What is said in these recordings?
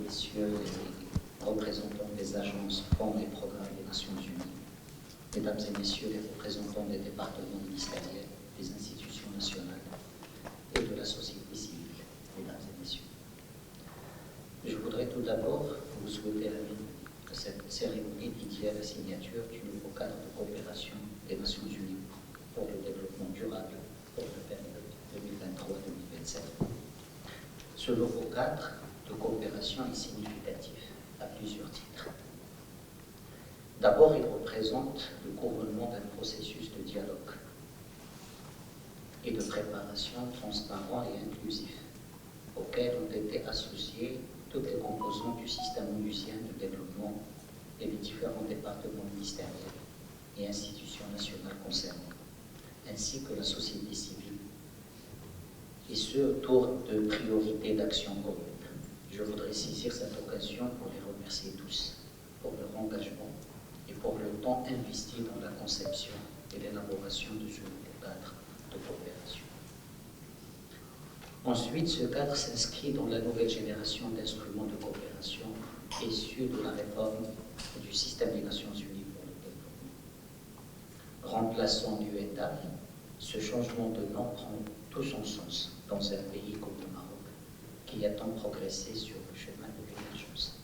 messieurs les représentants des agences, fonds et programmes des Nations Unies, mesdames et messieurs les représentants des départements ministériels, des institutions nationales et de la société civile, mesdames et messieurs. Je voudrais tout d'abord vous souhaiter la bienvenue à cette cérémonie dédiée à la signature du nouveau cadre de coopération des Nations Unies pour le développement durable pour la période 2023-2027. Ce nouveau cadre de coopération est significatif à plusieurs titres. D'abord, il représente le couronnement d'un processus de dialogue et de préparation transparent et inclusif, auquel ont été associés toutes les composantes du système onusien de développement et les différents départements ministériels et institutions nationales concernées, ainsi que la société civile, et ce autour de priorités d'action communes. Je voudrais saisir cette occasion pour les remercier tous pour leur engagement et pour le temps investi dans la conception et l'élaboration de ce nouveau cadre de coopération. Ensuite, ce cadre s'inscrit dans la nouvelle génération d'instruments de coopération issus de la réforme du système des Nations Unies pour le développement. Remplaçant l'UNDAF, ce changement de nom prend tout son sens dans un pays comme le Maroc, qui a tant progressé sur le chemin de l'émergence.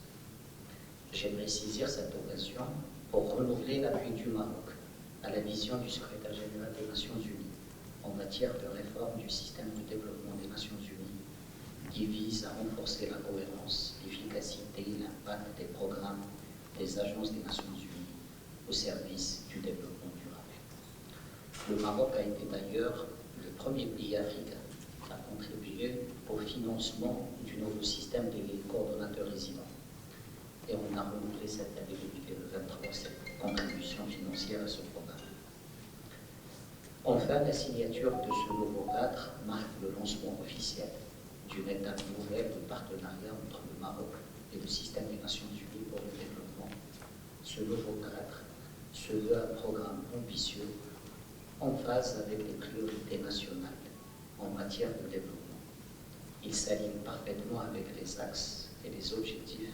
J'aimerais saisir cette occasion pour renouveler l'appui du Maroc à la vision du secrétaire général des Nations Unies en matière de réforme du système de développement des Nations Unies, qui vise à renforcer la cohérence, l'efficacité et l'impact des programmes des agences des Nations Unies au service du développement durable. Le Maroc a été d'ailleurs le premier pays africain à contribuer au financement du nouveau système des coordonnateurs résidents. Et on a renouvelé cette année 2023 cette contribution financière à ce programme. Enfin, la signature de ce nouveau cadre marque le lancement officiel d'une étape nouvelle de partenariat entre le Maroc et le système des Nations Unies pour le développement. Ce nouveau cadre se veut un programme ambitieux en phase avec les priorités nationales en matière de développement. Il s'aligne parfaitement avec les axes et les objectifs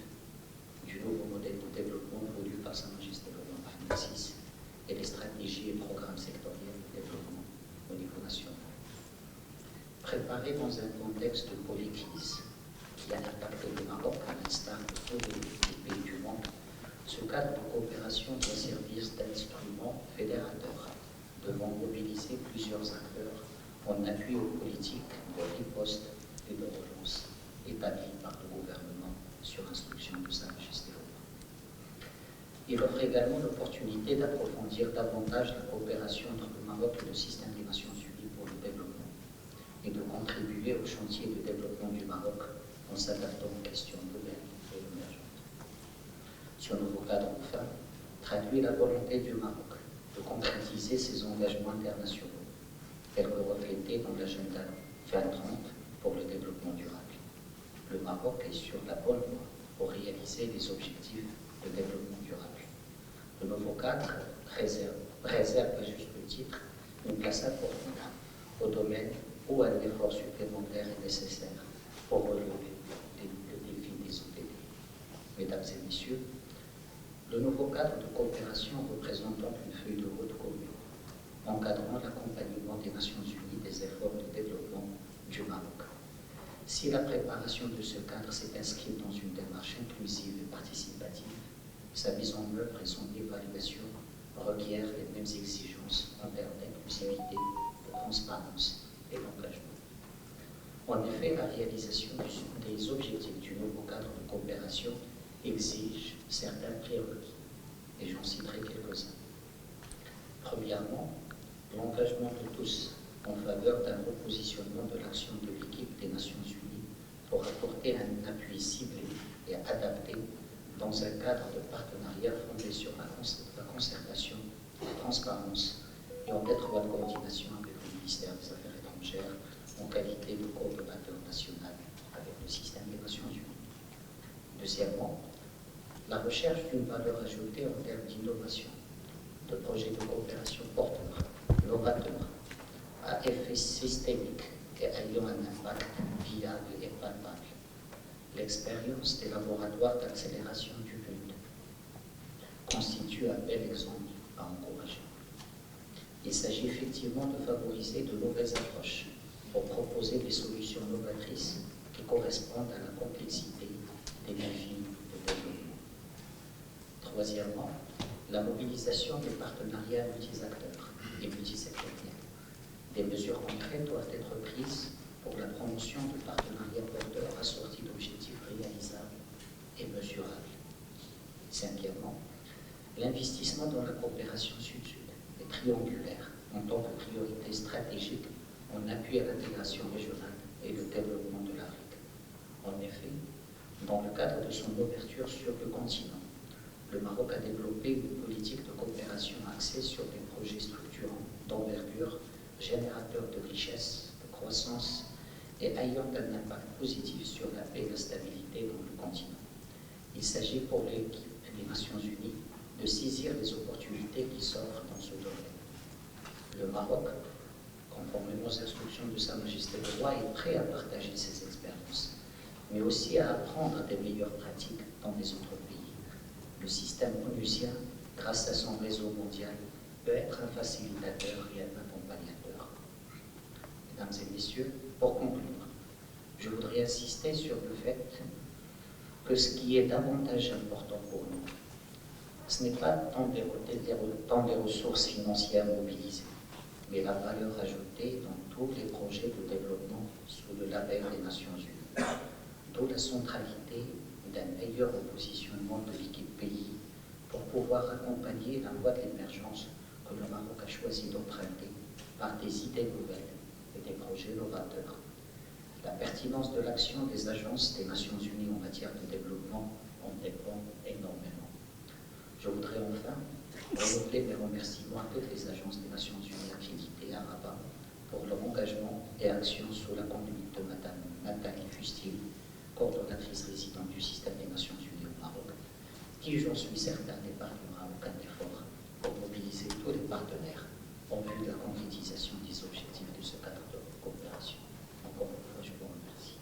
du nouveau modèle de développement voulu par Sa Majesté le roi Mohammed VI et les stratégies et programmes sectoriels de développement au niveau national. Préparé dans un contexte de polycrise qui a impacté le Maroc à l'instar de tous les pays du monde, ce cadre de coopération doit servir d'instrument fédérateur, devant mobiliser plusieurs acteurs en appui aux politiques de riposte et de relance établies par le gouvernement sur instruction de Sa Majesté le roi. Il offre également l'opportunité d'approfondir davantage la coopération entre le Maroc et le système des Nations Unies pour le développement et de contribuer au chantier de développement du Maroc en s'adaptant aux questions nouvelles et émergentes. Ce nouveau cadre, enfin, traduit la volonté du Maroc de concrétiser ses engagements internationaux, tels que reflétés dans l'agenda 2030 pour le développement durable. Le Maroc est sur la bonne voie pour réaliser les objectifs de développement durable. Le nouveau cadre réserve à juste titre une place importante au domaine où un effort supplémentaire est nécessaire pour relever le défi des ODD. Mesdames et messieurs, le nouveau cadre de coopération représentant une feuille de route commune, encadrant l'accompagnement des Nations Unies des efforts de développement du Maroc. Si la préparation de ce cadre s'est inscrite dans une démarche inclusive et participative, sa mise en œuvre et son évaluation requièrent les mêmes exigences en termes d'inclusivité, de transparence et d'engagement. En effet, la réalisation des objectifs du nouveau cadre de coopération exige certains prérequis, et j'en citerai quelques-uns. Premièrement, l'engagement de tous en faveur d'un repositionnement de l'action de l'équipe des Nations Unies pour apporter un appui ciblé et adapté dans un cadre de partenariat fondé sur la concertation, la transparence et en étroite coordination avec le ministère des Affaires étrangères en qualité de coordonnateur national avec le système des Nations Unies. Deuxièmement, la recherche d'une valeur ajoutée en termes d'innovation, de projets de coopération porteurs, novateurs, à effet systémique et ayant un impact viable et palpable. L'expérience des laboratoires d'accélération du but constitue un bel exemple à encourager. Il s'agit effectivement de favoriser de nouvelles approches pour proposer des solutions novatrices qui correspondent à la complexité des défis de développement. Troisièmement, la mobilisation des partenariats multi-acteurs et multisectoriels. Des mesures concrètes doivent être prises pour la promotion de partenariats porteurs assortis d'objectifs réalisables et mesurables. Cinquièmement, l'investissement dans la coopération sud-sud et triangulaire en tant que priorité stratégique en appui à l'intégration régionale et le développement de l'Afrique. En effet, dans le cadre de son ouverture sur le continent, le Maroc a développé une politique de coopération axée sur des projets structurants d'envergure, générateurs de richesse, de croissance et ayant un impact positif sur la paix et la stabilité dans le continent. Il s'agit pour l'équipe des Nations Unies de saisir les opportunités qui s'offrent dans ce domaine. Le Maroc, conformément aux instructions de Sa Majesté le Roi, est prêt à partager ses expériences, mais aussi à apprendre des meilleures pratiques dans les autres pays. Le système onusien, grâce à son réseau mondial, peut être un facilitateur et un accompagnateur. Mesdames et messieurs, pour conclure, je voudrais insister sur le fait que ce qui est davantage important pour nous, ce n'est pas tant les ressources financières mobilisées, mais la valeur ajoutée dans tous les projets de développement sous le label des Nations Unies. D'où la centralité d'un meilleur positionnement de l'équipe pays pour pouvoir accompagner la voie de l'émergence que le Maroc a choisi d'emprunter par des idées nouvelles et des projets novateurs. La pertinence de l'action des agences des Nations Unies en matière de développement en dépend énormément. Je voudrais enfin renouveler mes remerciements à toutes les agences des Nations Unies accréditées à Rabat pour leur engagement et action sous la conduite de Madame Nathalie Fustil, coordonnatrice résidente du système des Nations Unies au Maroc, qui, j'en suis certain, n'épargnera aucun effort pour mobiliser tous les partenaires en vue de la concrétisation des objectifs de ce cadre de coopération. Encore une fois, je vous remercie.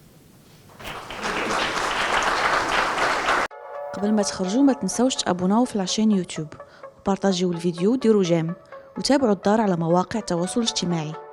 قبل ما تخرجوا ما تنسوش تابوناو في العشان يوتيوب وبارطاجيو الفيديو وديروا جيم وتابعوا الدار على مواقع التواصل الاجتماعي.